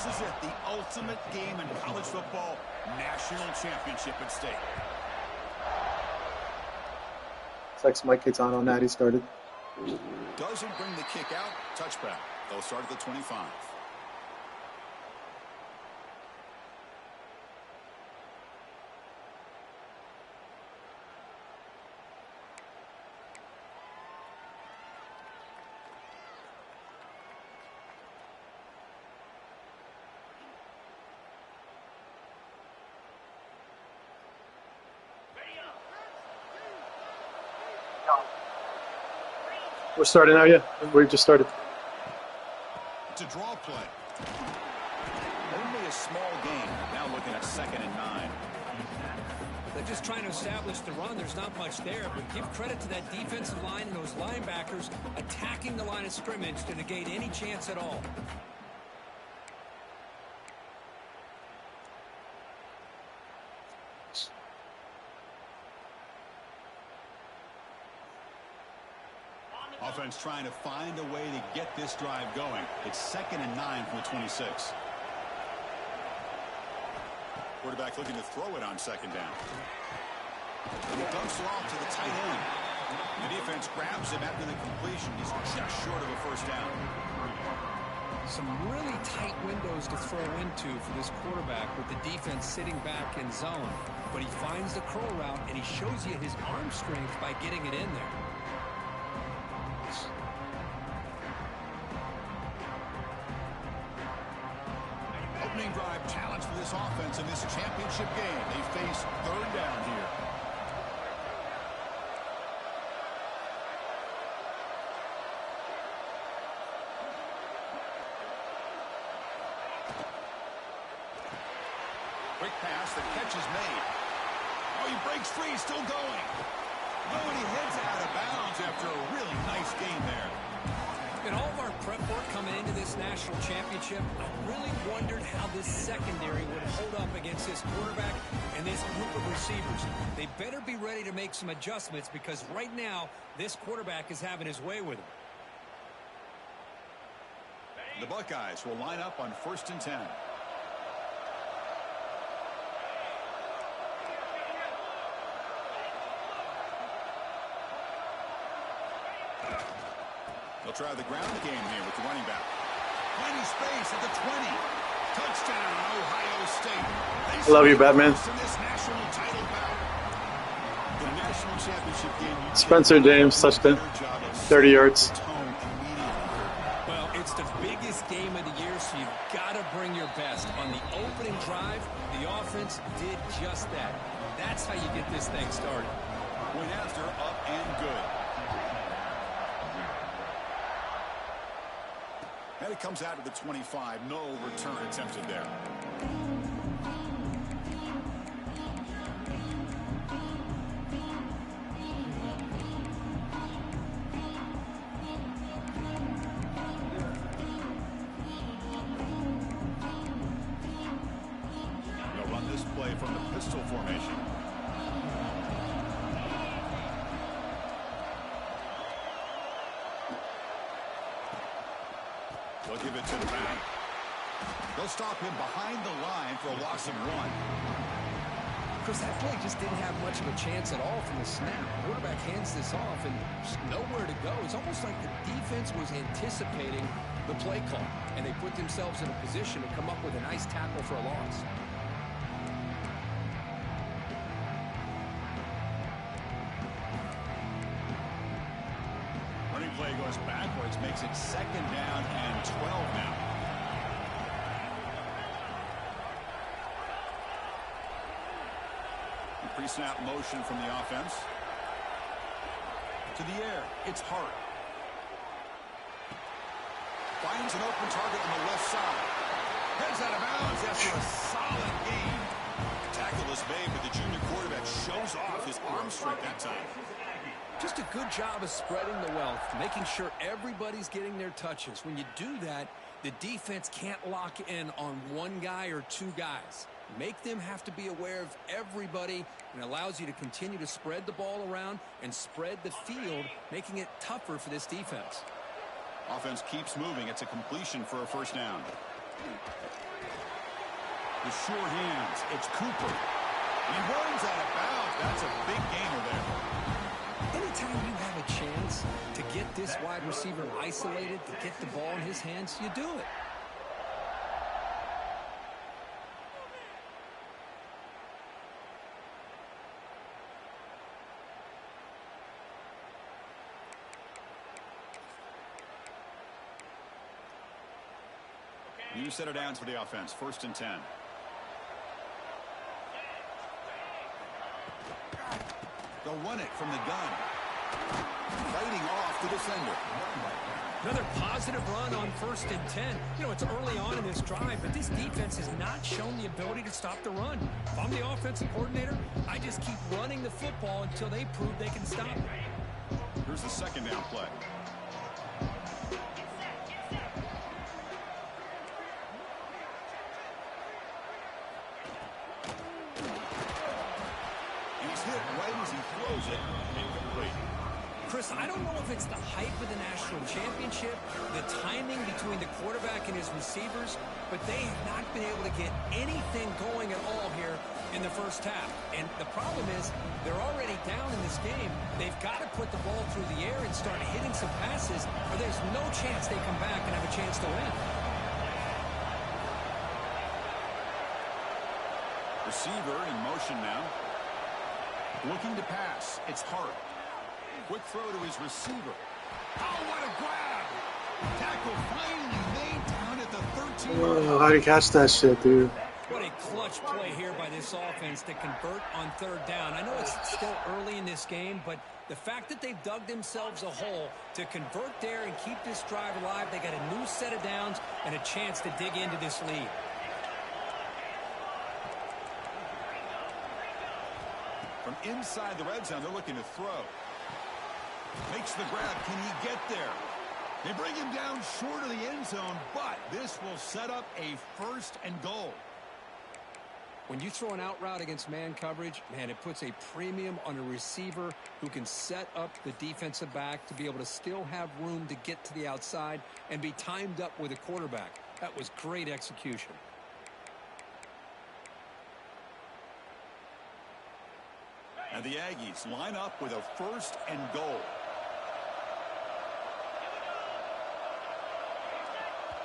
This is it, the ultimate game in college football, national championship at stake. Looks like Mike Keaton on that. He started. Doesn't bring the kick out. Touchback. They'll start at the 25. We're starting now, yeah. We just started. It's a draw play. Only a small gain. Now looking at 2nd and 9. They're just trying to establish the run. There's not much there, but give credit to that defensive line and those linebackers attacking the line of scrimmage to negate any chance at all. Offense trying to find a way to get this drive going. It's 2nd and 9 from the 26. Quarterback looking to throw it on 2nd down. And he dumps it off to the tight end. The defense grabs him after the completion. He's just short of a 1st down. Some really tight windows to throw into for this quarterback with the defense sitting back in zone. But he finds the curl route, and he shows you his arm strength by getting it in there. Opening drive challenge for this offense in this championship game. They face 3rd down here. Quick pass, the catch is made. Oh, he breaks free, still going. Oh, and he heads out of bounds after a really nice game there. In all of our prep work coming into this national championship, I really wondered how this secondary would hold up against this quarterback and this group of receivers. They better be ready to make some adjustments because right now, this quarterback is having his way with him. The Buckeyes will line up on 1st and 10. They'll try the ground game here with the running back. Plenty space at the 20. Touchdown, Ohio State. I love you, Batman. In this national title bout. The national championship game. Spencer James, touchdown. 30 yards. Well, it's the biggest game of the year, so you've got to bring your best. On the opening drive, the offense did just that. That's how you get this thing started. Went after, up and good. And it comes out to the 25. No return attempted there. They'll run this play from the pistol formation. They'll give it to the back. They'll stop him behind the line for a loss of 1. Chris, that play just didn't have much of a chance at all from the snap. The quarterback hands this off and just nowhere to go. It's almost like the defense was anticipating the play call, and they put themselves in a position to come up with a nice tackle for a loss. Play goes backwards, makes it 2nd down and 12 now. Pre-snap motion from the offense. To the air, it's Hart. Finds an open target on the left side. Heads out of bounds after a solid gain. Tackle is made, but the junior quarterback shows off his arm strength that time. Just a good job of spreading the wealth, making sure everybody's getting their touches. When you do that, the defense can't lock in on one guy or two guys. Make them have to be aware of everybody, and allows you to continue to spread the ball around and spread the field, making it tougher for this defense. Offense keeps moving. It's a completion for a 1st down. The sure hands. It's Cooper. He runs out of bounds. That's a big gainer there. Anytime you have a chance to get this wide receiver isolated, to get the ball in his hands, you do it. New set of downs for the offense. 1st and 10. They'll run it from the gun. Fighting off the defender. Another positive run on 1st and 10. You know, it's early on in this drive, but this defense has not shown the ability to stop the run. If I'm the offensive coordinator, I just keep running the football until they prove they can stop it. Here's the 2nd down play. Chris, I don't know if it's the hype of the national championship, the timing between the quarterback and his receivers, but they have not been able to get anything going at all here in the first half. And the problem is they're already down in this game. They've got to put the ball through the air and start hitting some passes, or there's no chance they come back and have a chance to win. Receiver in motion now. Looking to pass. It's Hart. Quick throw to his receiver. Oh, what a grab! Tackle finally made down at the 13. Oh, how do you catch that shit, dude? What a clutch play here by this offense to convert on 3rd down. I know it's still early in this game, but the fact that they've dug themselves a hole to convert there and keep this drive alive, they got a new set of downs and a chance to dig into this lead. From inside the red zone, they're looking to throw. Makes the grab. Can he get there? They bring him down short of the end zone, but this will set up a 1st and goal. When you throw an out route against man coverage, man, it puts a premium on a receiver who can set up the defensive back to be able to still have room to get to the outside and be timed up with a quarterback. That was great execution. And the Aggies line up with a 1st and goal.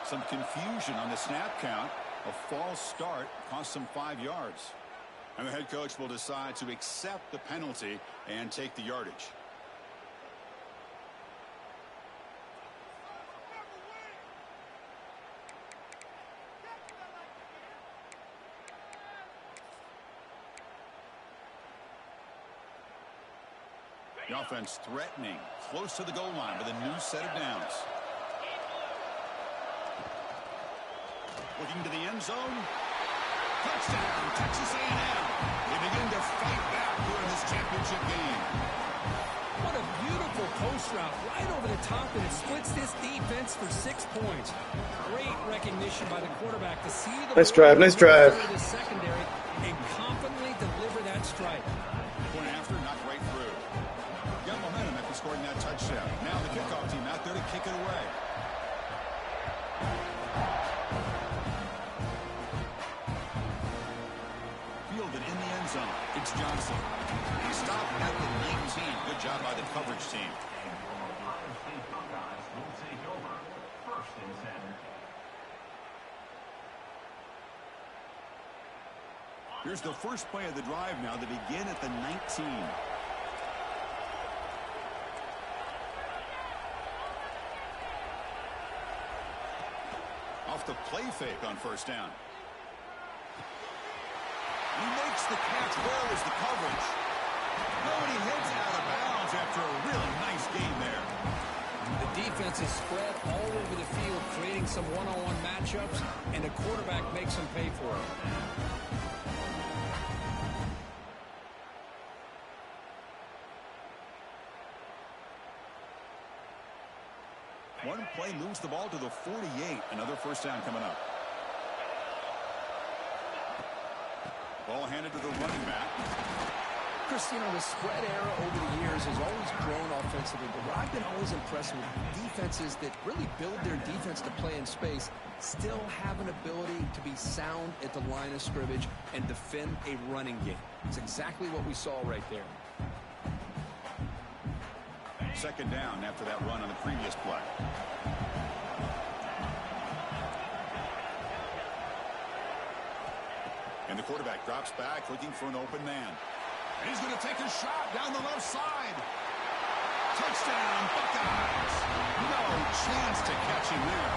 Some confusion on the snap count. A false start cost them 5 yards. And the head coach will decide to accept the penalty and take the yardage. The offense threatening, close to the goal line with a new set of downs. Looking to the end zone. Touchdown, Texas A&M. They begin to fight back here in this championship game. What a beautiful post route right over the top, and it splits this defense for 6 points. Great recognition by the quarterback to see the Nice drive, nice drive. The secondary and confidently deliver that strike. Point after, knocked right through. Got momentum after scoring that touchdown. Now the kickoff team out there to kick it away. Fielded in the end zone. It's Johnson. He stopped at the 19. Good job by the coverage team. Here's the first play of the drive now. They begin at the 19. Off the play fake on 1st down. He makes the catch. Where is the coverage? No, and he heads out of bounds after a really nice game there. The defense is spread all over the field, creating some one-on-one matchups, and the quarterback makes them pay for it. One play moves the ball to the 48. Another 1st down coming up. Ball handed to the running back. Chris, you know, the spread era over the years has always grown offensively, but what I've been always impressed with defenses that really build their defense to play in space still have an ability to be sound at the line of scrimmage and defend a running game. It's exactly what we saw right there. Second down after that run on the previous play. And the quarterback drops back looking for an open man. And he's going to take a shot down the left side. Touchdown, Buckeyes. No chance to catch him there.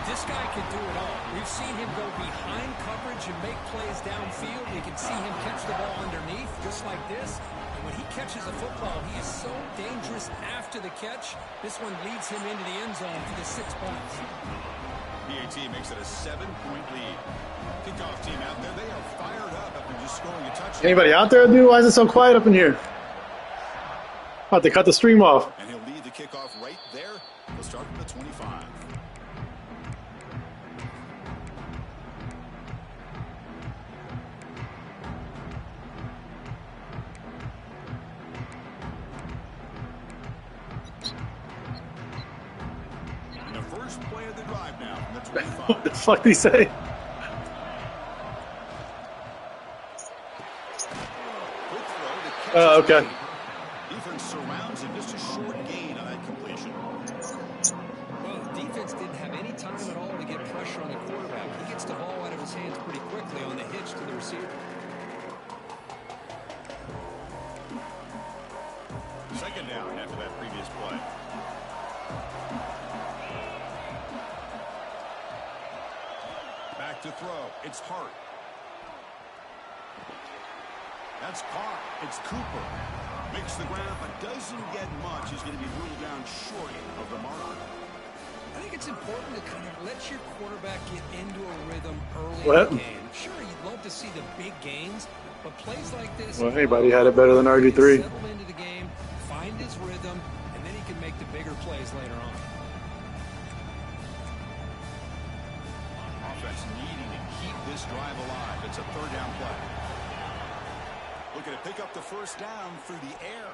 This guy can do it all. We've seen him go behind coverage and make plays downfield. We can see him catch the ball underneath just like this. And when he catches a football, he is so dangerous after the catch. This one leads him into the end zone for the 6 points. PAT makes it a 7-point lead. Kickoff team out there, they are fired up after just scoring a touchdown. Anybody out there, dude? Why is it so quiet up in here? About to cut the stream off. And he'll lead the kickoff right there. He'll start from the 25. And the first play of the drive now from the 25. What the fuck did he say? Oh, okay. Defense surrounds him, just a short gain on that completion. Well, the defense didn't have any time at all to get pressure on the quarterback. He gets the ball out of his hands pretty quickly on the hitch to the receiver. Second down after that previous play. Back to throw. It's Hart. That's caught. It's Cooper. Makes the ground, but doesn't get much. He's going to be ruled down short of the marker. I think it's important to kind of let your quarterback get into a rhythm early What? in the game. Sure, you'd love to see the big gains, but plays like this... Well, anybody had it better than RG3. Settle into the game, find his rhythm, and then he can make the bigger plays later on. Offense needing to keep this drive alive. It's a third down play. Looking to pick up the first down through the air.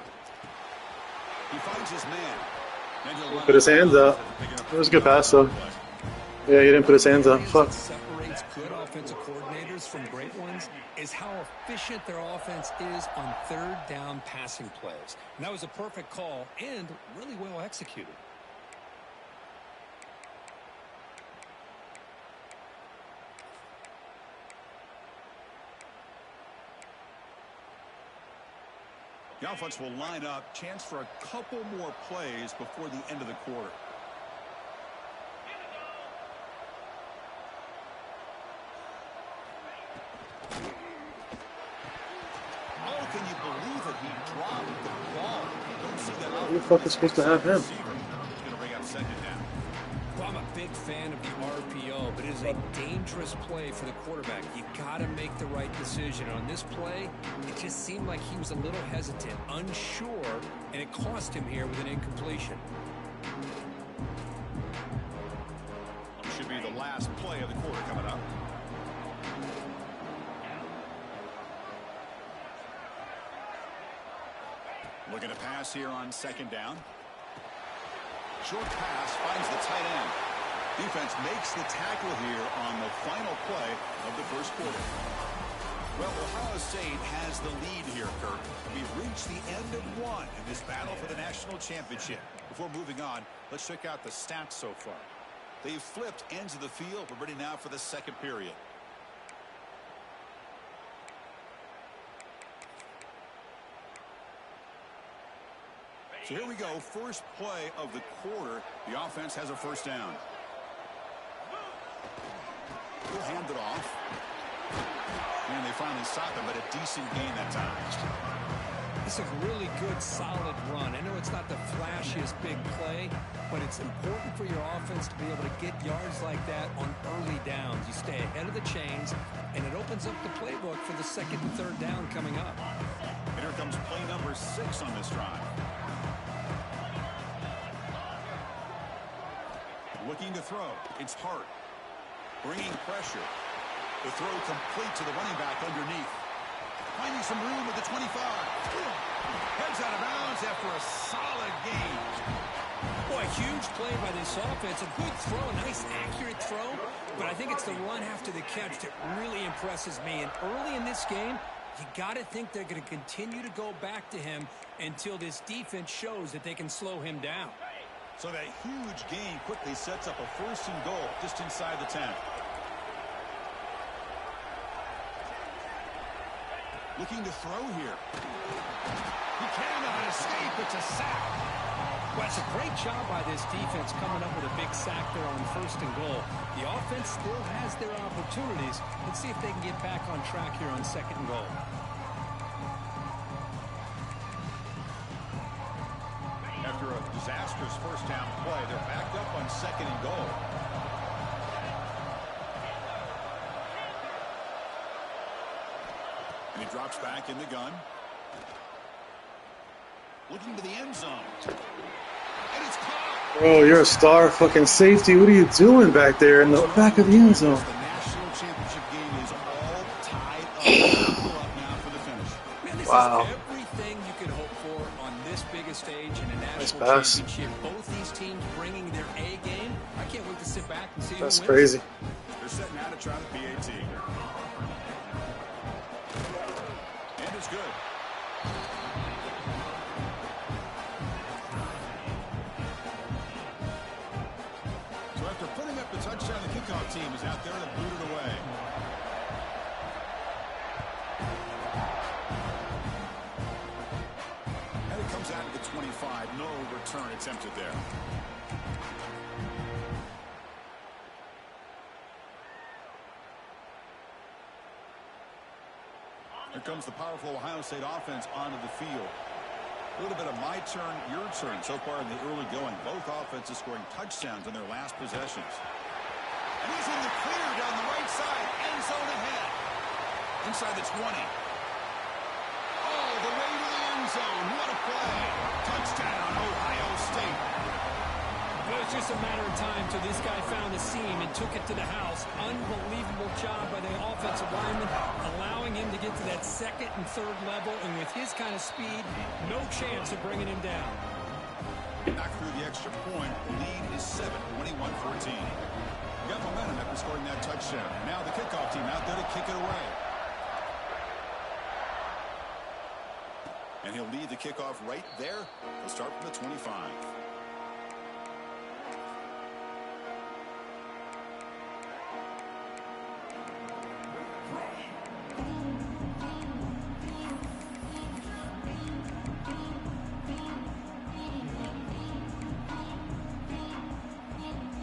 He finds his man. And he'll Put his hands up. It was a good pass, though. Yeah, he didn't put his hands up. Fuck. What separates good offensive coordinators from great ones is how efficient their offense is on third down passing plays. And that was a perfect call and really well executed. The offense will line up. Chance for a couple more plays before the end of the quarter. Oh, can you believe it? He dropped the ball. Don't see that. Who the fuck is supposed to have him? He's going to bring up second down. Well, I'm a big fan of the RPO, but it is a dangerous play for the quarterback. You've got to make the right decision. On this play, it just seemed like he was a little hesitant, unsure, and it cost him here with an incompletion. Should be the last play of the quarter coming up. Looking to pass here on second down. Short pass finds the tight end. Defense makes the tackle here on the final play of the first quarter. Well, Ohio State has the lead here, Kirk. We've reached the end of one in this battle for the national championship. Before moving on, let's check out the stats so far. They've flipped ends of the field. We're ready now for the second period. So here we go, first play of the quarter. The offense has a first down. He'll hand it off. And they finally stop him, but a decent gain that time. It's a really good, solid run. I know it's not the flashiest big play, but it's important for your offense to be able to get yards like that on early downs. You stay ahead of the chains, and it opens up the playbook for the second and third down coming up. And here comes play number 6 on this drive. Looking to throw. It's Hart. Bringing pressure. The throw complete to the running back underneath. finding some room at the 25. Heads out of bounds after a solid gain. Boy, huge play by this offense. A good throw, a nice accurate throw. But I think it's the run after the catch that really impresses me. And early in this game, you got to think they're going to continue to go back to him until this defense shows that they can slow him down. So that huge gain quickly sets up a 1st and goal just inside the 10. Looking to throw here. He cannot escape. It's a sack. Well, it's a great job by this defense coming up with a big sack there on 1st and goal. The offense still has their opportunities. Let's see if they can get back on track here on 2nd and goal. After a disastrous 1st down play, they're backed up on 2nd and goal. And he drops back in the gun. Looking to the end zone. And it's caught. Bro, you're a star fucking safety. What are you doing back there in the back of the end zone? The national championship game is all tied up now for the finish. Man, this Wow. is everything you could hope for on this big a stage in a national pass. championship. Both these teams bringing their A game. I can't wait to sit back and see That's who wins. crazy. They're setting out to try the PAT. And it's good. So after putting up the touchdown, the kickoff team is out there to boot it away. And it comes out at the 25. No return attempted there. Here comes the powerful Ohio State offense onto the field. A little bit of my turn, your turn so far in the early going. Both offenses scoring touchdowns in their last possessions. And he's in the clear down the right side. End zone ahead. Inside the 20. All the way to the end zone. What a play. Touchdown, Ohio State. Well, it's just a matter of time till this guy found a seam and took it to the house. Unbelievable job by the offensive lineman, allowing him to get to that 2nd and 3rd level. And with his kind of speed, no chance of bringing him down. Knocked through the extra point. The lead is 7, 21-14. Got momentum after scoring that touchdown. Now the kickoff team out there to kick it away. And he'll lead the kickoff right there. He'll start from the 25.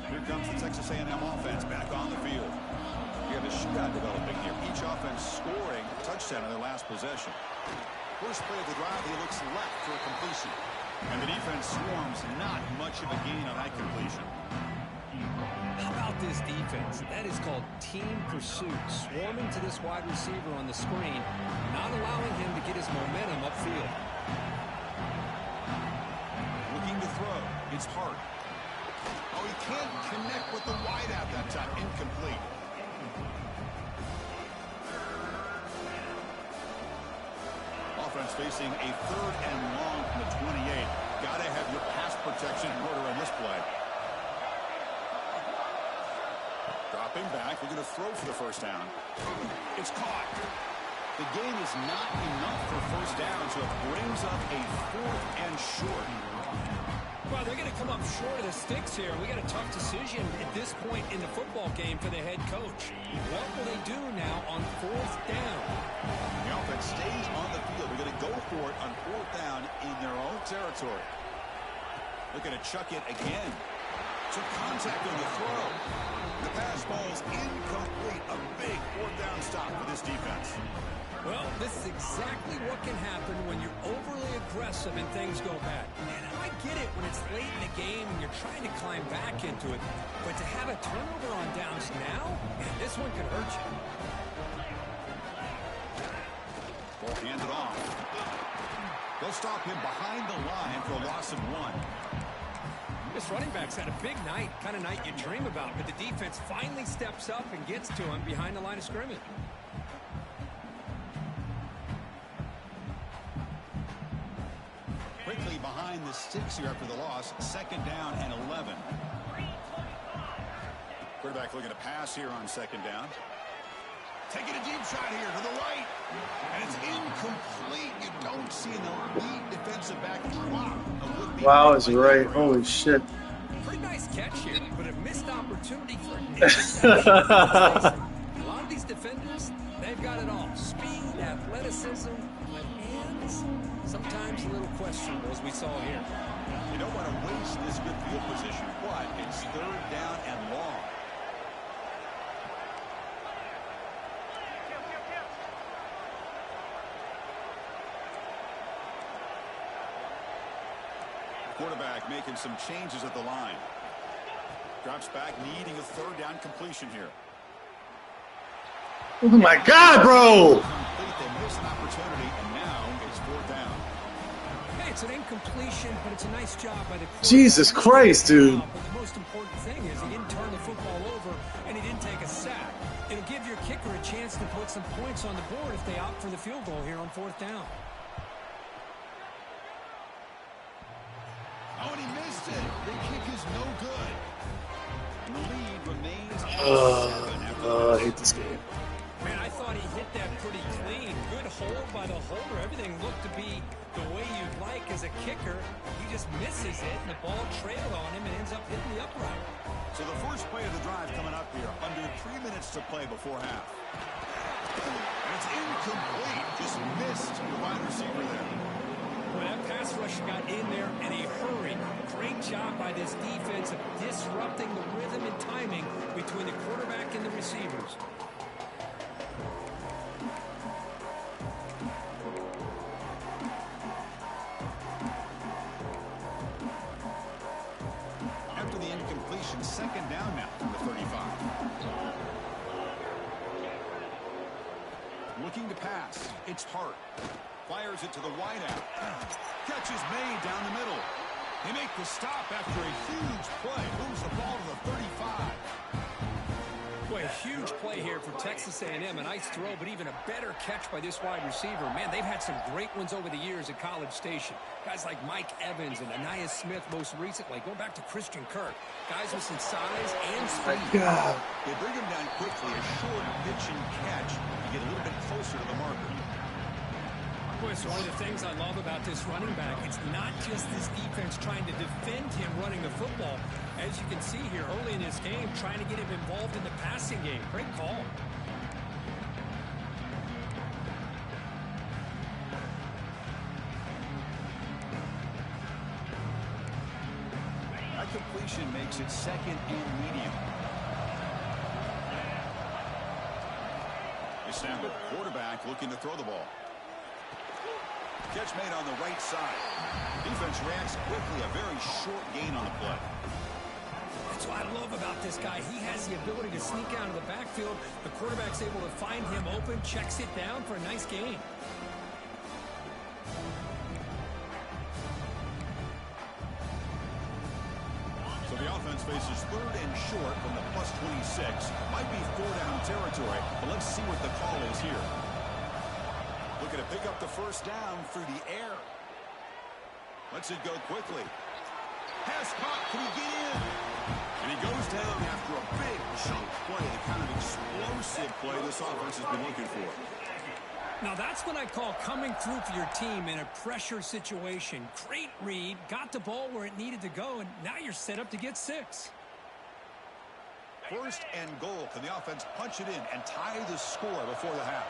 Here comes the Texas A&M offense back on the field. We have a shootout developing here. Each offense scoring a touchdown on their last possession. First play of the drive, he looks left for a completion. And the defense swarms, not much of a gain on that completion. How about this defense? That is called team pursuit. Swarming to this wide receiver on the screen, not allowing him to get his momentum upfield. Looking to throw. It's hard. Oh, he can't connect with the wideout that time. Incomplete. Offense facing a 3rd and long from the 28. Got to have your pass protection in order on this play. Dropping back. We're going to throw for the 1st down. It's caught. The gain is not enough for 1st down, so it brings up a 4th and short. Well, they're going to come up short of the sticks here. We got a tough decision at this point in the football game for the head coach. What will they do now on 4th down? The offense stays on the field. They're going to go for it on 4th down in their own territory. Looking to chuck it again. Took contact on the throw. The pass falls incomplete. A big 4th down stop for this defense. Well, this is exactly what can happen when you're overly aggressive and things go bad. And I get it when it's late in the game and you're trying to climb back into it. But to have a turnover on downs now, man, this one could hurt you. Ball handed off. They'll stop him behind the line for a loss of 1. This running back's had a big night, kind of night you dream about. But the defense finally steps up and gets to him behind the line of scrimmage. quickly behind the sticks here after the loss. 2nd down and 11. Quarterback looking to pass here on 2nd down. Taking a deep shot here to the right. And it's incomplete. You don't see the lead defensive back drop. Wow, is right. Holy shit. Pretty nice catch here, but a missed opportunity for an interception. A lot of these defenders, they've got it all. Speed, athleticism, but hands, sometimes a little questionable, as we saw here. You don't want to waste this good field position, but it's 3rd down and long. Quarterback making some changes at the line. Drops back, needing a 3rd down completion here. Oh my God, bro! They miss an opportunity, and now it's 4th down. Hey, it's an incompletion, but it's a nice job by the quarterback. Jesus Christ, dude. But the most important thing is he didn't turn the football over, and he didn't take a sack. It'll give your kicker a chance to put some points on the board if they opt for the field goal here on 4th down. Oh, and he missed it. The kick is no good. And the lead remains at 7 after I hate this game. Man, I thought he hit that pretty clean. Good hold by the holder. Everything looked to be the way you'd like as a kicker. He just misses it, and the ball trailed on him and ends up hitting the upright. So the first play of the drive coming up here. Under 3 minutes to play before half. And it's incomplete. Just missed the wide receiver there. Well, that pass rush got in there in a hurry. Great job by this defense of disrupting the rhythm and timing between the quarterback and the receivers. After the incompletion, 2nd down now from the 35. Looking to pass. It's Hart. Fires it to the wideout. Catch is made down the middle. They make the stop after a huge play. Moves the ball to the 35. Boy, a huge play here for Texas A&M. A nice throw, but even a better catch by this wide receiver. Man, they've had some great ones over the years at College Station. Guys like Mike Evans and Anaya Smith most recently. Going back to Christian Kirk. Guys with some size and speed. God. They bring him down quickly. A short pitch and catch. You get a little bit closer to the marker. It's one of the things I love about this running back. It's not just this defense trying to defend him running the football. As you can see here early in this game, trying to get him involved in the passing game. Great call. That completion makes it 2nd and medium. They stand with quarterback looking to throw the ball. Catch made on the right side. Defense reacts quickly. A very short gain on the play. That's what I love about this guy. He has the ability to sneak out of the backfield. The quarterback's able to find him open, checks it down for a nice gain. So the offense faces 3rd and short from the +26. Might be 4-down territory, but let's see what the call is here. Looking to pick up the 1st down through the air. Lets it go quickly. Pass caught. Can he get in? And he goes down after a big chunk play, the kind of explosive play this offense has been looking for. Now that's what I call coming through for your team in a pressure situation. Great read, got the ball where it needed to go, and now you're set up to get 6. 1st and goal. Can the offense punch it in and tie the score before the half?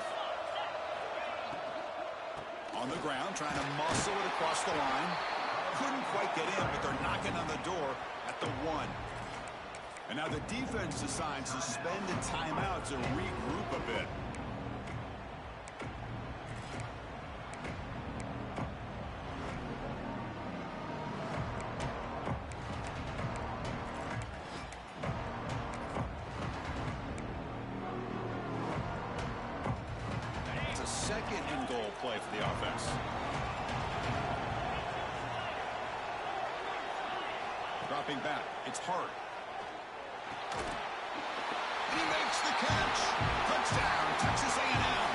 On the ground, trying to muscle it across the line. Couldn't quite get in, but they're knocking on the door at the 1. And now the defense decides to spend a timeout to regroup a bit. It's a 2nd and goal play for the offense. Dropping back, it's Hart. And he makes the catch. Touchdown, Texas A&M.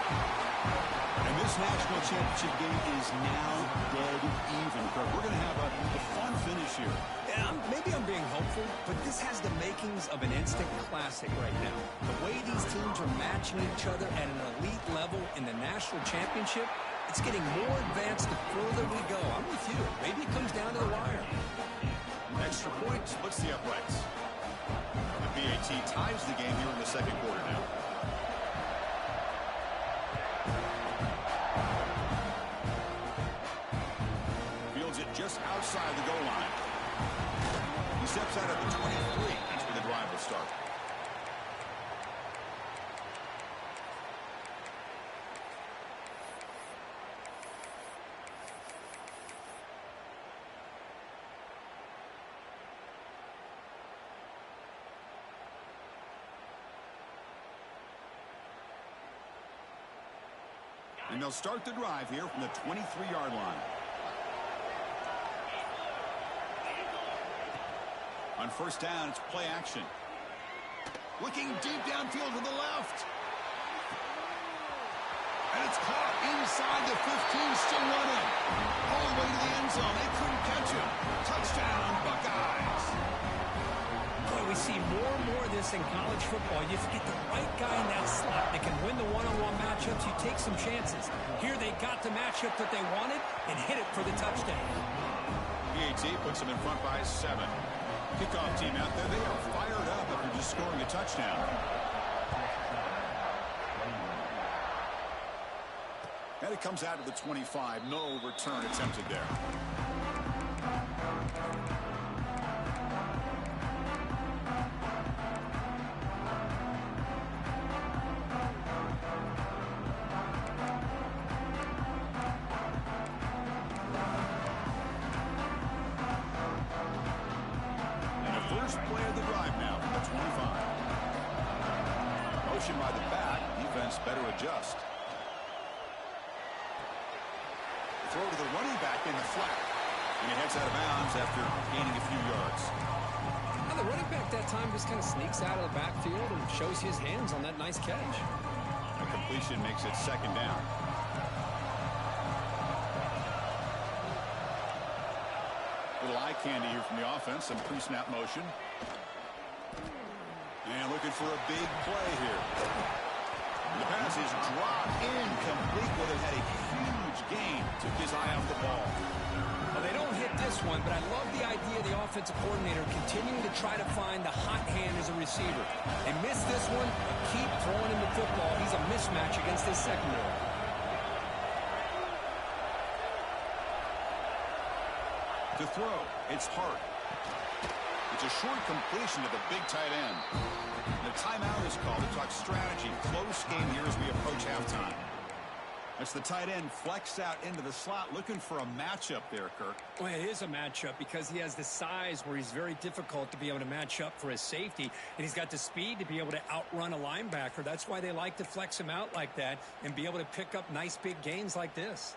And this national champ championship game is now dead even, Kirk. We're going to have a fun finish here. Yeah, maybe I'm being hopeful, but this has the makings of an instant classic right now. The way these teams are matching each other at an elite level in the national championship, it's getting more advanced the further we go. I'm with you. Maybe it comes down to the wire. Extra point splits the uprights. The BAT ties the game here in the second quarter now. Fields it just outside the goal line. He steps out at the 23. That's where the drive will start. And they'll start the drive here from the 23-yard line. On first down, it's play action. Looking deep downfield to the left. And it's caught inside the 15, still running. All the way to the end zone. They couldn't catch him. Touchdown, Buckeyes. Boy, we see more and more of this in college football. You get the right guy in that slot that can win the one-on-one matchups. You take some chances. Here they got the matchup that they wanted and hit it for the touchdown. BAT puts them in front by 7. Kickoff team out there. They are fired up after just scoring a touchdown. And it comes out of the 25. No return attempted there. By the back, defense better adjust. Throw to the running back in the flat. And he heads out of bounds after gaining a few yards. Now the running back that time just kind of sneaks out of the backfield and shows his hands on that nice catch. A completion makes it second down. Little eye candy here from the offense. Some pre-snap motion. And looking for a big play here. The pass is dropped incomplete. Well, they had a huge gain. Took his eye off the ball. Well, they don't hit this one, but I love the idea of the offensive coordinator continuing to try to find the hot hand as a receiver. They missed this one, but keep throwing him the football. He's a mismatch against this secondary. To throw, it's Hart. It's a short completion to the big tight end. The timeout is called to talk strategy. Close game here as we approach halftime. That's the tight end flexed out into the slot, looking for a matchup there, Kirk. Well, it is a matchup because he has the size where he's very difficult to be able to match up for his safety, and he's got the speed to be able to outrun a linebacker. That's why they like to flex him out like that and be able to pick up nice big gains like this.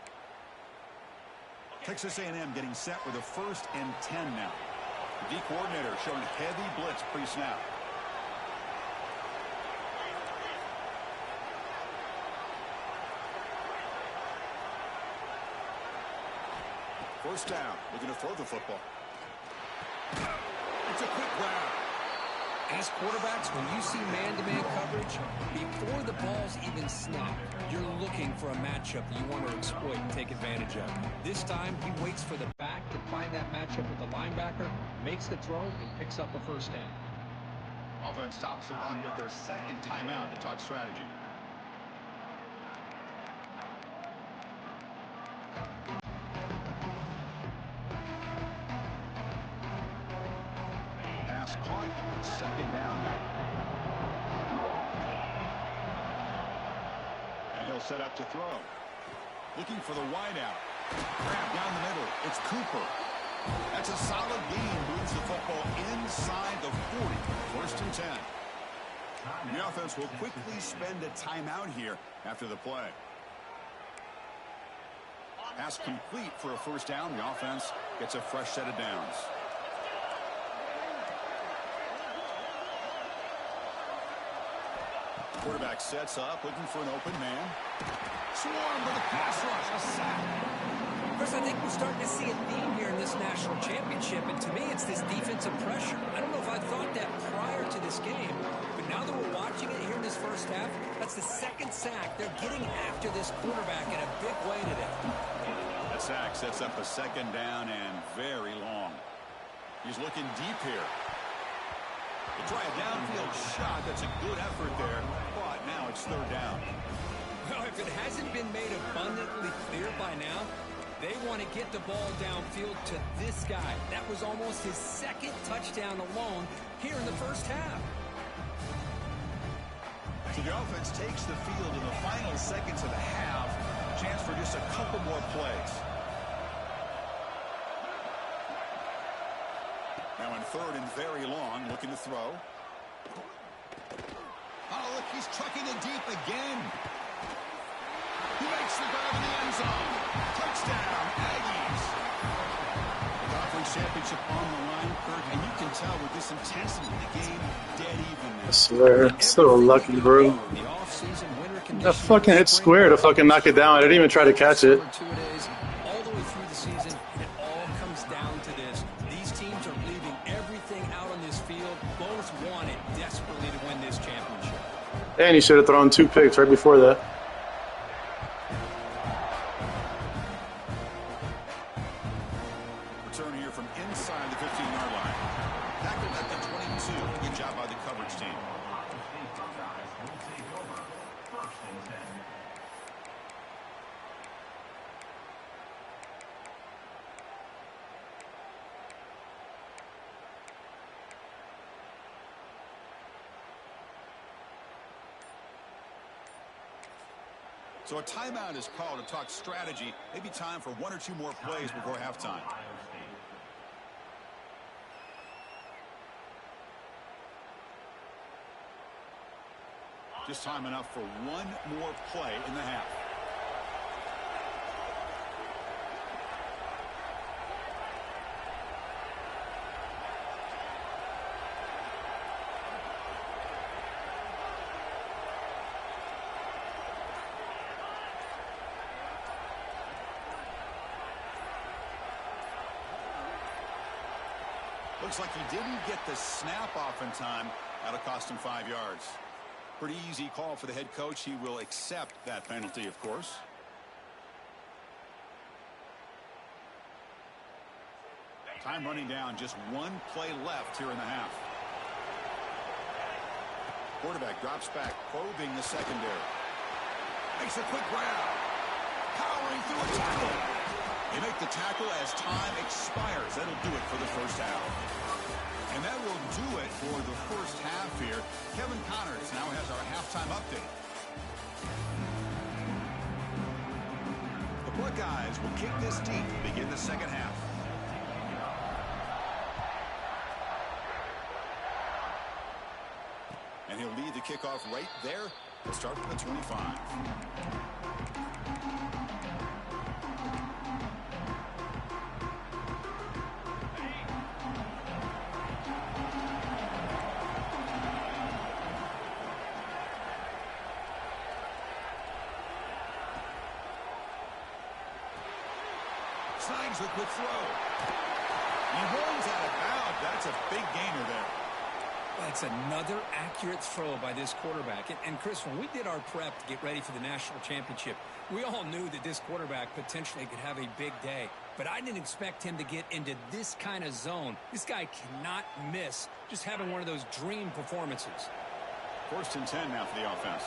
Texas A&M getting set with a 1st and 10 now. The D coordinator showing heavy blitz pre-snap. First down, looking to throw the football. It's a quick grab. As quarterbacks, when you see man-to-man coverage, before the ball's even snapped, you're looking for a matchup that you want to exploit and take advantage of. This time, he waits for the back to find that matchup with the linebacker, makes the throw, and picks up a first down. Offense stops the run with their second timeout to talk strategy. Pass caught, second down. And he'll set up to throw. Looking for the wideout. Grab down the middle. It's Cooper. That's a solid gain. Moves the football inside the 40. 1st and 10. The offense will quickly spend a timeout here after the play. Pass complete for a first down. The offense gets a fresh set of downs. Quarterback sets up, looking for an open man. Swarm to the pass rush. A sack. Chris, I think we're starting to see a theme here in this national championship, and to me, it's this defensive pressure. I don't know if I thought that prior to this game, but now that we're watching it here in this first half, that's the second sack. They're getting after this quarterback in a big way today. That sack sets up a second down and very long. He's looking deep here. To try a downfield shot, that's a good effort there, but now it's third down. Well, if it hasn't been made abundantly clear by now, they want to get the ball downfield to this guy. That was almost his second touchdown alone here in the first half. So the offense takes the field in the final seconds of the half. Chance for just a couple more plays. Now in third and very long, looking to throw. Oh, look, he's trucking it deep again. He makes the grab in the end zone. Touchdown, Aggies. The conference championship on the line, Kurt, and you can tell with this intensity, the game dead even. I swear, so lucky, bro. I fucking hit square to fucking knock it down. I didn't even try to catch it. All the way through the season, it all comes down to this. These teams are leaving everything out on this field. Both want it desperately to win this championship. And he should have thrown 2 picks right before that. Return here from inside the 15-yard line. Tackled at the 22. Good job by the coverage team. So a timeout is called to talk strategy. Maybe time for 1 or 2 more plays before halftime. Just time enough for 1 more play in the half. Looks like he didn't get the snap off in time. That'll cost him 5 yards. Pretty easy call for the head coach. He will accept that penalty, of course. Time running down. Just 1 play left here in the half. Quarterback drops back, probing the secondary. Makes a quick grab. Powering through a tackle. They make the tackle as time expires. That'll do it for the first half. And that will do it for the first half here. Kevin Connors now has our halftime update. The Buckeyes will kick this deep to begin the second half. And he'll lead the kickoff right there to start from the 25. Slangs a quick throw. He rolls out of bounds. That's a big gainer there. That's another accurate throw by this quarterback. And Chris, when we did our prep to get ready for the national championship, we all knew that this quarterback potentially could have a big day. But I didn't expect him to get into this kind of zone. This guy cannot miss just having one of those dream performances. 1st and 10 now for the offense.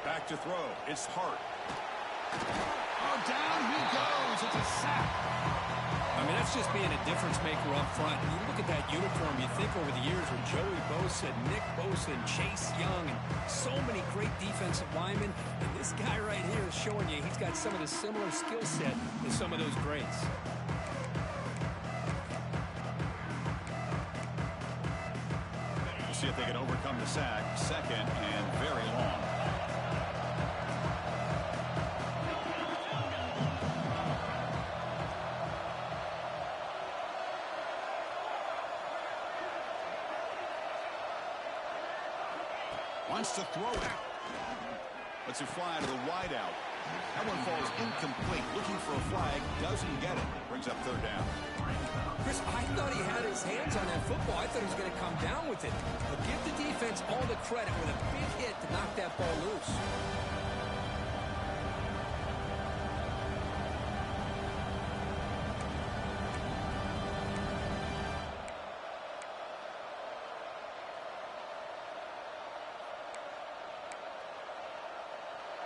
Back to throw. It's Hart. Oh, down he goes. It's a sack. I mean, that's just being a difference maker up front. You look at that uniform, you think over the years with Joey Bosa, Nick Bosa, and Chase Young, and so many great defensive linemen. And this guy right here is showing you he's got some of the similar skill set as some of those greats. We'll see if they can overcome the sack. 2nd and very long. Wants to throw it. Let's it fly to the wideout. That one falls incomplete. Looking for a flag. Doesn't get it. Brings up third down. Chris, I thought he had his hands on that football. I thought he was going to come down with it. But give the defense all the credit with a big hit to knock that ball loose.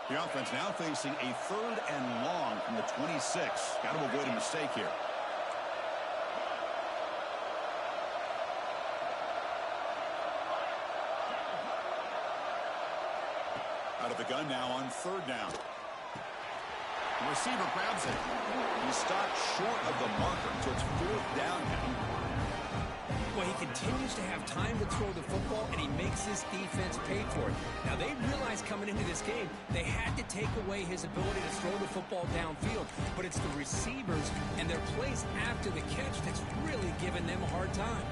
The offense now facing a 3rd and long from the 26. Got to avoid a mistake here. Out of the gun now on 3rd down. The receiver grabs it. He stopped short of the marker, so it's 4th down now. Well, he continues to have time to throw the football, and he makes his defense pay for it. Now, they realized coming into this game they had to take away his ability to throw the football downfield, but it's the receivers and their plays after the catch that's really giving them a hard time.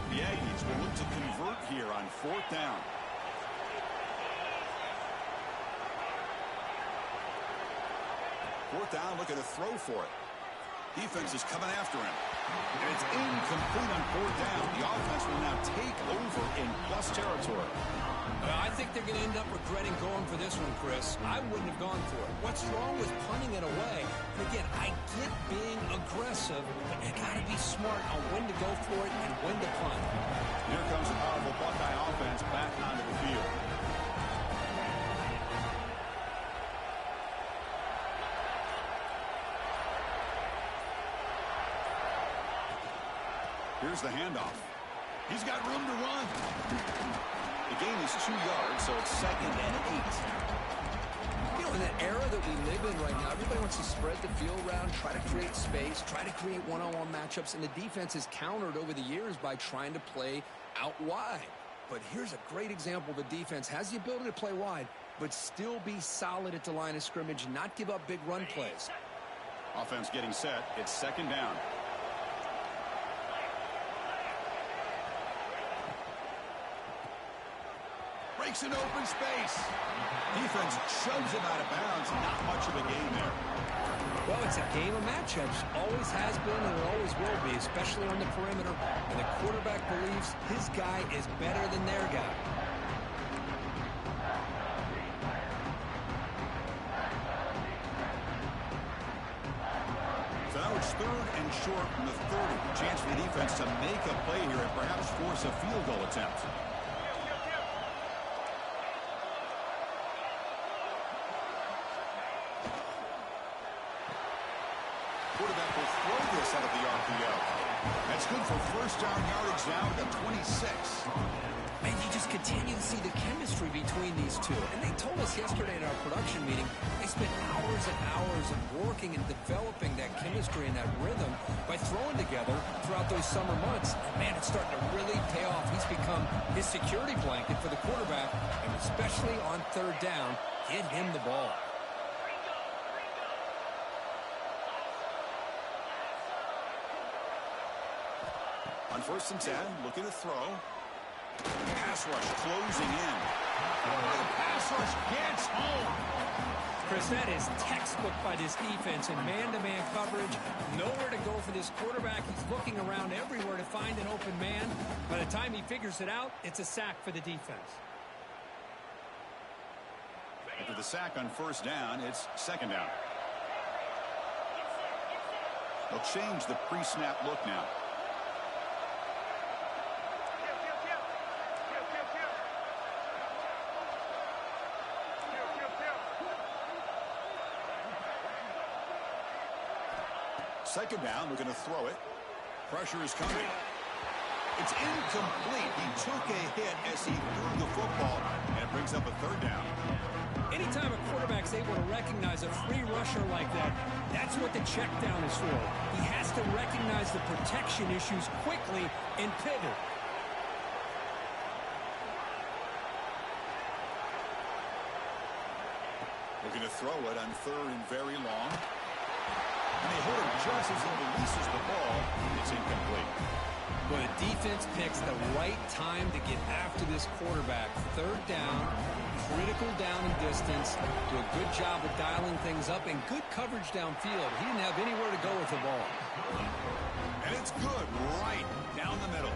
The Aggies will look to convert here on 4th down. Fourth down, looking to throw for it. Defense is coming after him. And it's incomplete on 4th down. The offense will now take over in plus territory. I think they're going to end up regretting going for this one, Chris. I wouldn't have gone for it. What's wrong with punting it away? And again, I get being aggressive, but you got to be smart on when to go for it and when to punt. Here comes the powerful Buckeye offense back onto the field. Here's the handoff. He's got room to run. The gain is 2 yards, so it's 2nd and 8. You know, in that era that we live in right now, everybody wants to spread the field around, try to create space, try to create one-on-one matchups, and the defense is countered over the years by trying to play out wide. But here's a great example. The defense has the ability to play wide, but still be solid at the line of scrimmage, not give up big run plays. Offense getting set. It's 2nd down. Breaks an open space. Defense shoves him out of bounds. Not much of a game there. Well, it's a game of matchups. Always has been and it always will be, especially on the perimeter. And the quarterback believes his guy is better than their guy. So now it's 3rd and short from the 30. Chance for the defense to make a play here and perhaps force a field goal attempt. Quarterback will throw this out of the RPO. That's good for 1st down yardage now at the 26. And you just continue to see the chemistry between these two. And they told us yesterday in our production meeting, they spent hours and hours of working and developing that chemistry and that rhythm by throwing together throughout those summer months. And man, it's starting to really pay off. He's become his security blanket for the quarterback, and especially on 3rd down, get him the ball. On 1st and 10, looking to throw. Pass rush closing in. The pass rush gets home. Chris, that is textbook by this defense in man-to-man coverage. Nowhere to go for this quarterback. He's looking around everywhere to find an open man. By the time he figures it out, it's a sack for the defense. After the sack on 1st down, it's 2nd down. They'll change the pre-snap look now. Second down, we're going to throw it. Pressure is coming. It's incomplete. He took a hit as he threw the football, and it brings up a 3rd down. Anytime a quarterback's able to recognize a free rusher like that, that's what the check down is for. He has to recognize the protection issues quickly and pivot. Looking to throw it on 3rd and very long. And they hold him just as he releases the ball. It's incomplete. But the defense picks the right time to get after this quarterback. Third down, critical down and distance. Do a good job of dialing things up and good coverage downfield. He didn't have anywhere to go with the ball. And it's good right down the middle.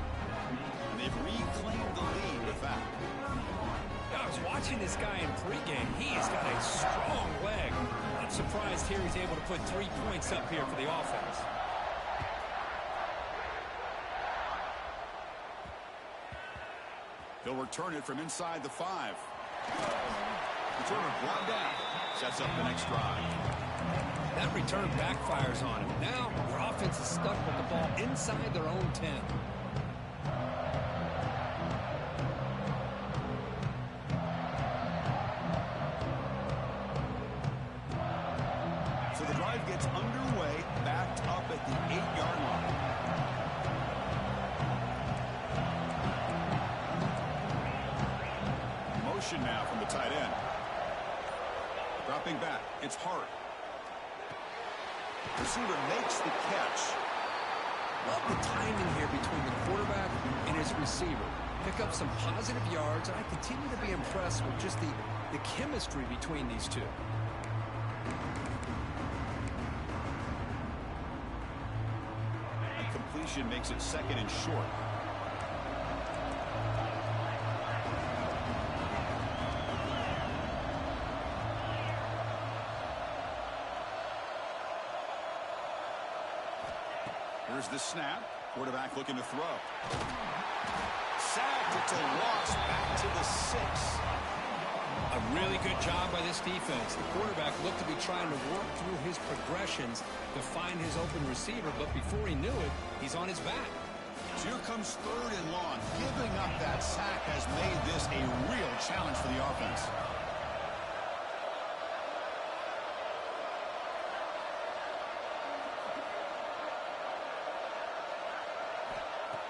And they've reclaimed the lead with that. I was watching this guy in pregame. He's got a strong leg. Not surprised here he's able to put 3 points up here for the offense. He'll return it from inside the 5. Returner brought down. Sets up the next drive. That return backfires on him. Now their offense is stuck with the ball inside their own 10. So the drive gets underway, backed up at the 8-yard line. Motion now from the tight end. Dropping back, it's Hart. Receiver makes the catch. Love the timing here between the quarterback and his receiver. Pick up some positive yards, and I continue to be impressed with just the chemistry between these two. And completion makes it 2nd and short. Here's the snap. Quarterback looking to throw. Sacked. It's a loss. Back to the 6. A really good job by this defense. The quarterback looked to be trying to work through his progressions to find his open receiver, but before he knew it, he's on his back. So here comes 3rd and long. Giving up that sack has made this a real challenge for the offense.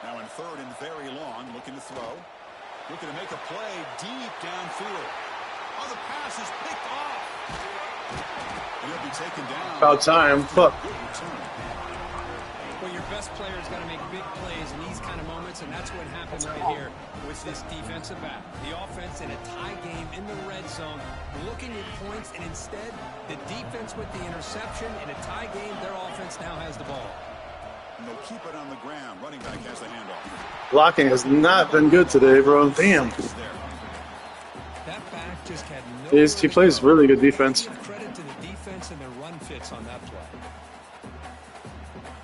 Now in 3rd and very long, looking to throw. Looking to make a play deep downfield. Oh, the pass is picked off. And he'll be taken down. About time. Fuck. Well, your best player's got to make big plays in these kind of moments, and that's what happened right here with this defensive back. The offense in a tie game in the red zone, looking at points, and instead, the defense with the interception. In a tie game, their offense now has the ball. And they'll keep it on the ground. Running back has the handoff. Blocking has not been good today, bro. Damn. That back just had no He plays really good defense. Credit to the defense and their run fits on that play.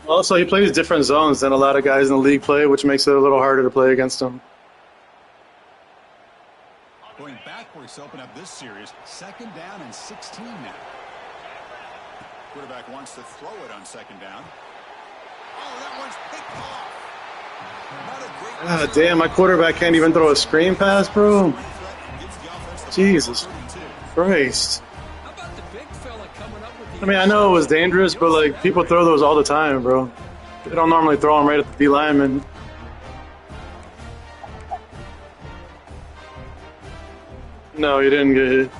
Also, he plays different zones than a lot of guys in the league play, which makes it a little harder to play against him. Going backwards to open up this series. 2nd down and 16 now. Quarterback wants to throw it on 2nd down. Oh, that one's picked off. Ah, damn, my quarterback can't even throw a screen pass, bro. Jesus Christ. How about the big fella coming up with the I mean, I know it was dangerous, but, like, people throw those all the time, bro. They don't normally throw them right at the D lineman. No, he didn't get hit.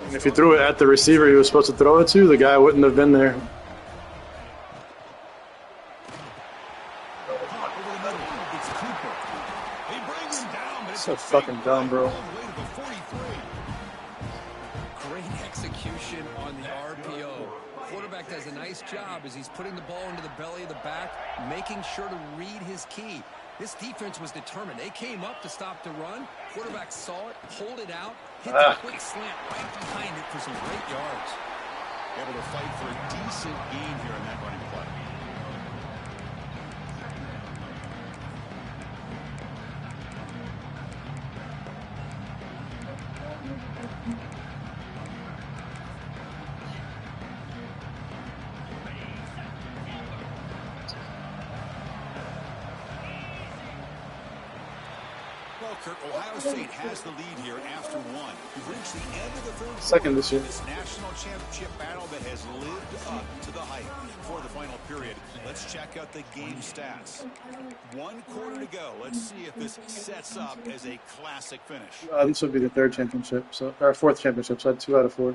And if he threw it at the receiver he was supposed to throw it to, the guy wouldn't have been there. So fucking dumb, bro. Great execution on the RPO. Quarterback does a nice job as he's putting the ball into the belly of the back, making sure to read his key. This defense was determined. They came up to stop the run. Quarterback saw it, pulled it out, hit the quick slant right behind it for some great yards. Able to fight for a decent gain here in that running play. Ohio State has the lead here after 1. We've reached the end of the 3rd Second this year. This national championship battle that has lived up to the hype for the final period. Let's check out the game stats. 1 quarter to go. Let's see if this sets up as a classic finish. This would be the 3rd championship, so or 4th championship, so I had 2 out of 4.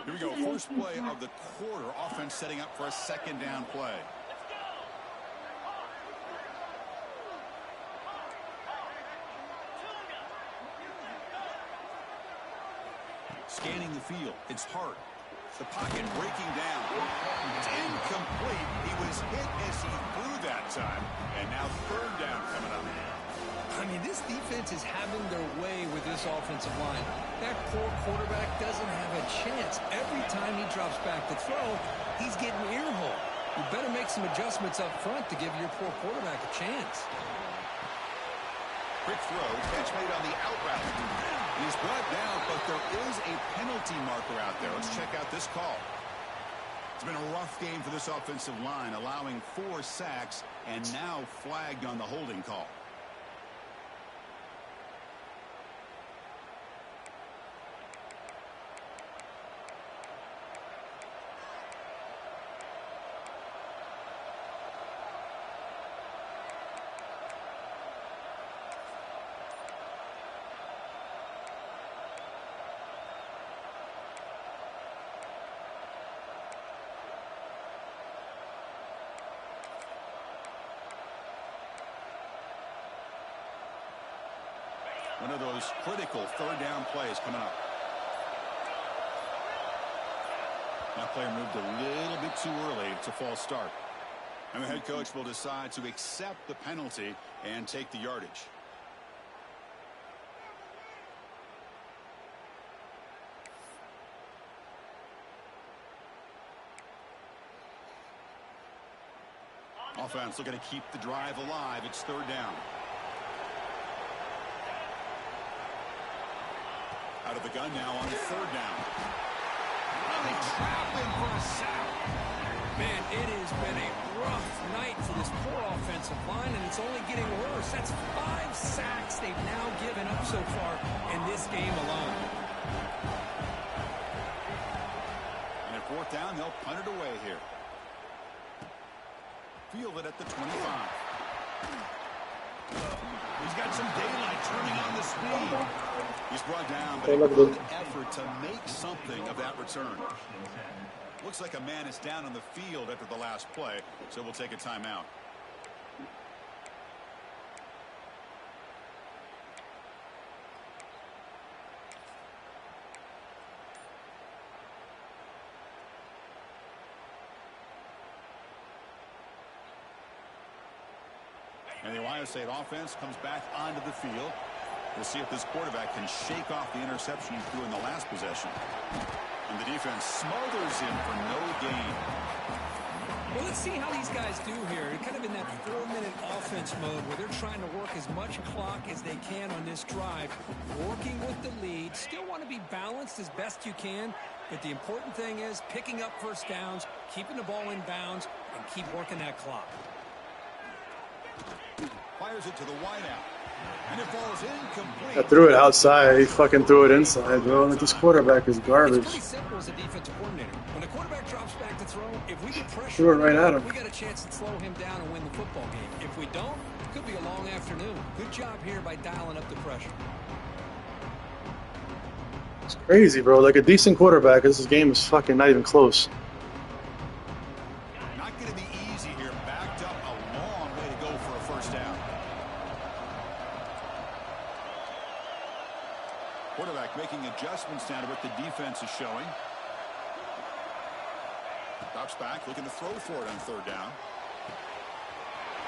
Here we go. First play of the quarter. Offense setting up for a second down play. Scanning the field. It's Hart. The pocket breaking down. It's incomplete. He was hit as he threw that time. And now third down coming up. I mean, this defense is having their way with this offensive line. That poor quarterback doesn't have a chance. Every time he drops back to throw, he's getting earhole. You better make some adjustments up front to give your poor quarterback a chance. Quick throw, catch made on the out route. He's brought down, but there is a penalty marker out there. Let's check out this call. It's been a rough game for this offensive line, allowing 4 sacks and now flagged on the holding call. One of those critical third down plays coming up. That player moved a little bit too early. It's a false start. And the head coach will decide to accept the penalty and take the yardage. Offense looking to keep the drive alive. It's third down. Out of the gun now on third down. Oh, they trap him for a sack. Man, it has been a rough night for this poor offensive line, and it's only getting worse. That's 5 sacks they've now given up so far in this game alone. And at fourth down, they'll punt it away here. Field it at the 25. He's got some daylight turning on the speed. He's brought down, but a good effort to make something of that return. Looks like a man is down on the field after the last play, so we'll take a timeout. And the Ohio State offense comes back onto the field. We'll see if this quarterback can shake off the interception he threw in the last possession. And the defense smothers him for no gain. Well, let's see how these guys do here. They're kind of in that 4-minute offense mode where they're trying to work as much clock as they can on this drive. Working with the lead. Still want to be balanced as best you can. But the important thing is picking up first downs, keeping the ball in bounds, and keep working that clock. Fires it to the wideout. And it falls incomplete. I threw it outside. He fucking threw it inside, bro. Like, this quarterback is garbage. It's pretty simple as a defensive coordinator. When the quarterback drops back to throw, if we get pressure, threw it right at him. We got a chance to slow him down and win the football game. If we don't, it could be a long afternoon. Good job here by dialing up the pressure. It's crazy, bro. Like, a decent quarterback, this game is fucking not even close. Not going to be easy here. Backed up a long way to go for a first down. Quarterback making adjustments down to what the defense is showing. Drops back, looking to throw for it on third down.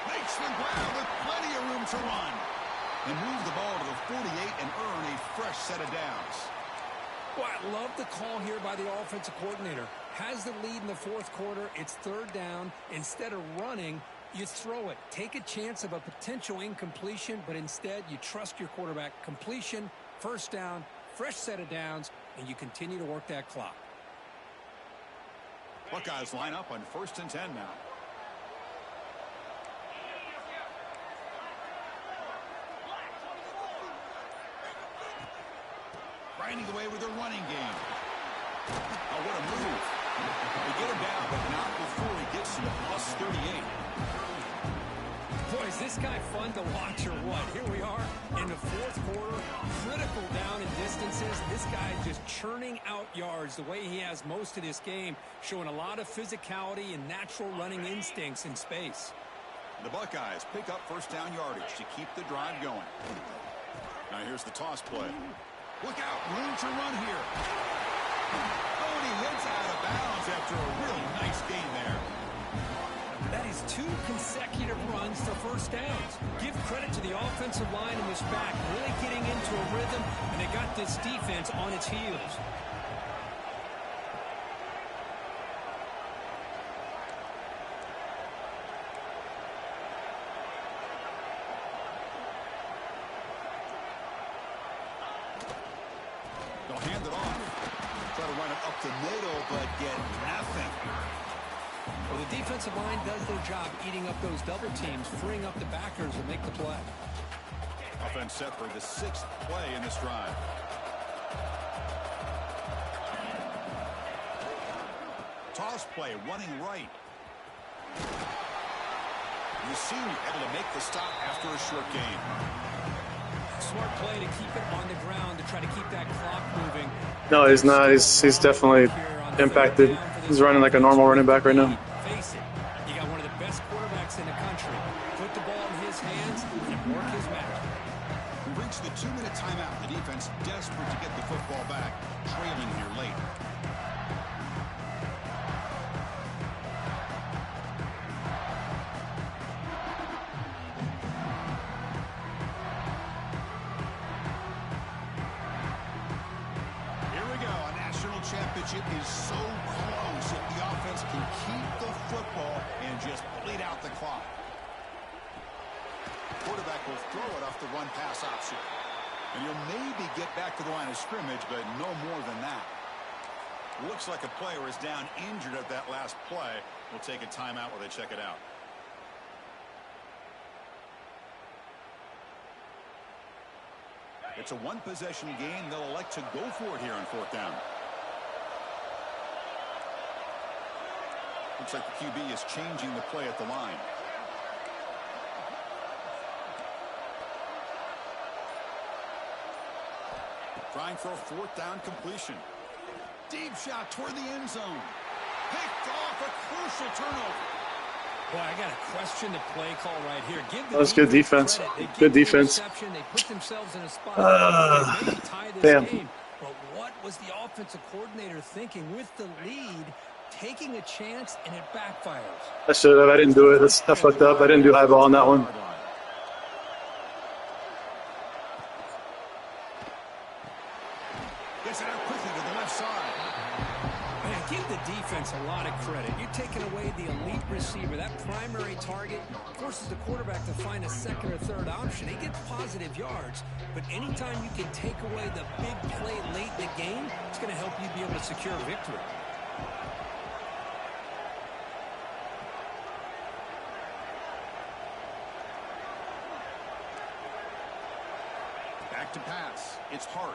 Makes the grab with plenty of room to run. And move the ball to the 48 and earn a fresh set of downs. Well, I love the call here by the offensive coordinator. Has the lead in the fourth quarter. It's third down. Instead of running, you throw it. Take a chance of a potential incompletion, but instead you trust your quarterback. Completion, first down, fresh set of downs, and you continue to work that clock. Buckeyes line up on 1st and 10 now. Grinding away with their running game. Oh, what a move. They get him down, but not before he gets to the +38. Boy, Is this guy fun to watch or what? Here we are in the fourth quarter, critical down in distances. This guy just churning out yards the way he has most of this game, showing a lot of physicality and natural running instincts in space. The Buckeyes pick up first down yardage to keep the drive going. Now here's the toss play. Look out, room to run here. Oh, and he hits out of bounds after a really nice gain there. That is 2 consecutive runs for first downs. Give credit to the offensive line in this back, really getting into a rhythm, and they got this defense on its heels. They'll hand it off. Try to run it up the middle, but get nothing. Well, the defensive line does their job eating up those double teams, freeing up the backers to make the play. Offense set for the 6th play in this drive. Toss play, running right. The senior able to make the stop after a short gain. Smart play to keep it on the ground to try to keep that clock moving. No, he's not. He's definitely impacted. He's running like a normal running back right now. Face it, you got one of the best quarterbacks in the country. Put the ball in his hands and work his magic. We reach the 2-minute timeout. The defense desperate to get the football back, trailing here late. Championship is so close if the offense can keep the football and just bleed out the clock. Quarterback will throw it off the run pass option. And you'll maybe get back to the line of scrimmage, but no more than that. Looks like a player is down injured at that last play. We'll take a timeout while they check it out. It's a one-possession game. They'll elect to go for it here on 4th down. Looks like the QB is changing the play at the line. Trying for a 4th down completion. Deep shot toward the end zone. Picked off, a crucial turnover. Boy, I got to question the play call right here. That's good defense. Good defense. They put themselves in a spot where they may tie this game. But what was the offensive coordinator thinking with the lead? Taking a chance, and it backfires. I should have. I didn't do it. I fucked up. I didn't do high ball on that one. Gets it out quickly to the left side. Man, give the defense a lot of credit. You're taking away the elite receiver. That primary target forces the quarterback to find a second or third option. He gets positive yards, but anytime you can take away the big play late in the game, it's going to help you be able to secure a victory. To pass. It's Hart.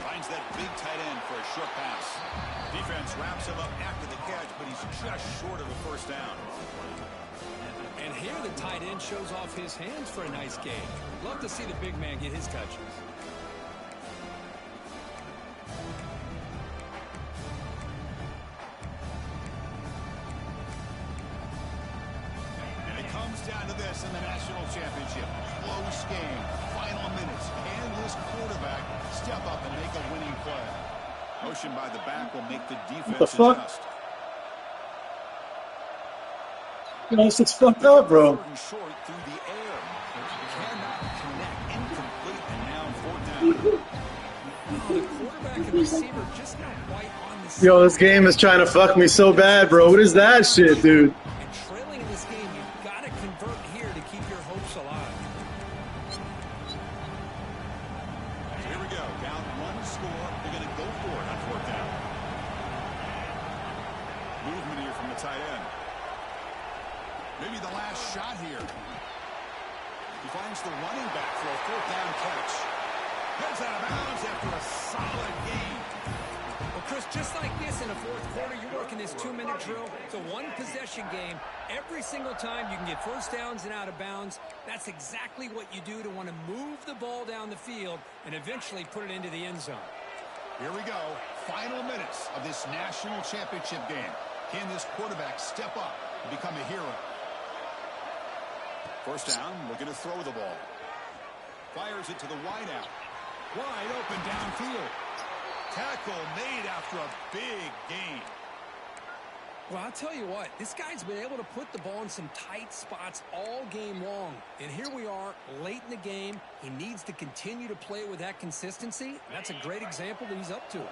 Finds that big tight end for a short pass. Defense wraps him up after the catch, but he's just short of the first down. And here the tight end shows off his hands for a nice game. Love to see the big man get his touches. Down to this in the national championship. Close game. Final minutes. Can this quarterback step up and make a winning play? Motion by the back will make the defense adjust. You know, this is fucked up, bro. Short through the air. Cannot connect. Incomplete, and now 4th down. The quarterback and receiver just not quite on the same. Yo, this game is trying to fuck me so bad, bro. What is that shit, dude? Finds the running back for a 4th down catch. Heads out of bounds after a solid game. Well, Chris, just like this in the fourth quarter, you're working in this 2-minute drill. It's a one-possession game. Every single time you can get first downs and out of bounds. That's exactly what you do to want to move the ball down the field and eventually put it into the end zone. Here we go. Final minutes of this national championship game. Can this quarterback step up and become a hero? First down, looking to throw the ball. Fires it to the wideout. Wide open downfield. Tackle made after a big gain. Well, I'll tell you what, this guy's been able to put the ball in some tight spots all game long. And here we are, late in the game. He needs to continue to play with that consistency. That's a great example that he's up to it.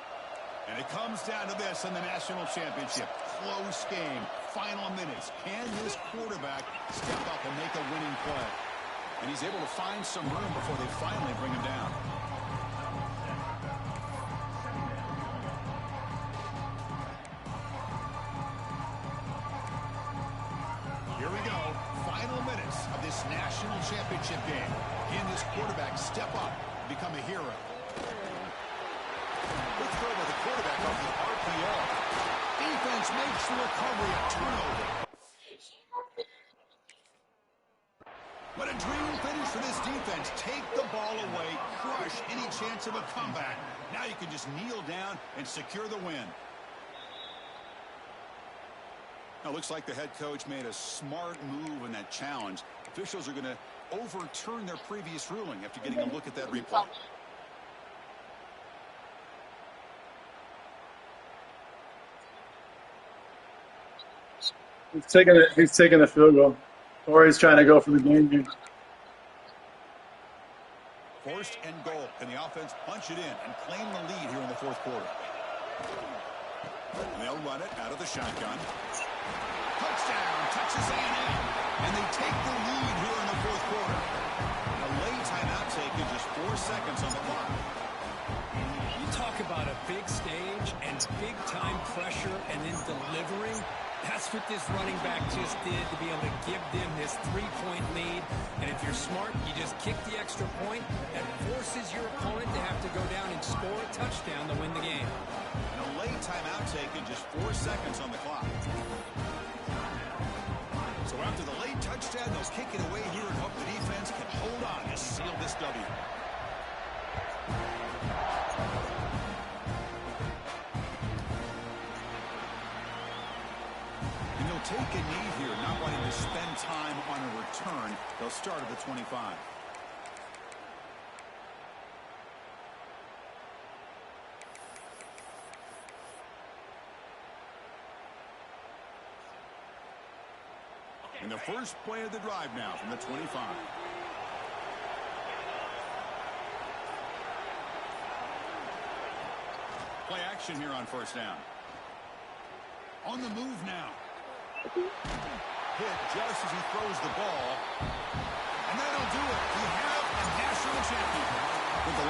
And it comes down to this in the national championship. Close game. Final minutes. Can this quarterback step up and make a winning play? And he's able to find some room before they finally bring him down. Here we go. Final minutes of this national championship game. Can this quarterback step up and become a hero? Good throw by the quarterback off the RPO. Defense makes the recovery a turnover. What a dream finish for this defense. Take the ball away, crush any chance of a comeback. Now you can just kneel down and secure the win. Now, looks like the head coach made a smart move in that challenge. Officials are going to overturn their previous ruling after getting a look at that replay. He's taking the field goal. Or he's trying to go for the game here. First and goal. Can the offense punch it in and claim the lead here in the fourth quarter? And they'll run it out of the shotgun. Touchdown, Texas A&M. And they take the lead here in the fourth quarter. A late timeout taken, just 4 seconds on the clock. You talk about a big stage and big-time pressure and then delivering. That's what this running back just did to be able to give them this 3-point lead. And if you're smart, you just kick the extra point. That forces your opponent to have to go down and score a touchdown to win the game. And a late timeout taken, just 4 seconds on the clock. So after the late touchdown, they'll kick it away here and hope the defense can hold on to seal this W. Take a knee here, not wanting to spend time on a return. They'll start at the 25. And the first play of the drive now from the 25. Play action here on first down. On the move now. Hit just as he throws the ball. And that'll do it. We have a national champion. With the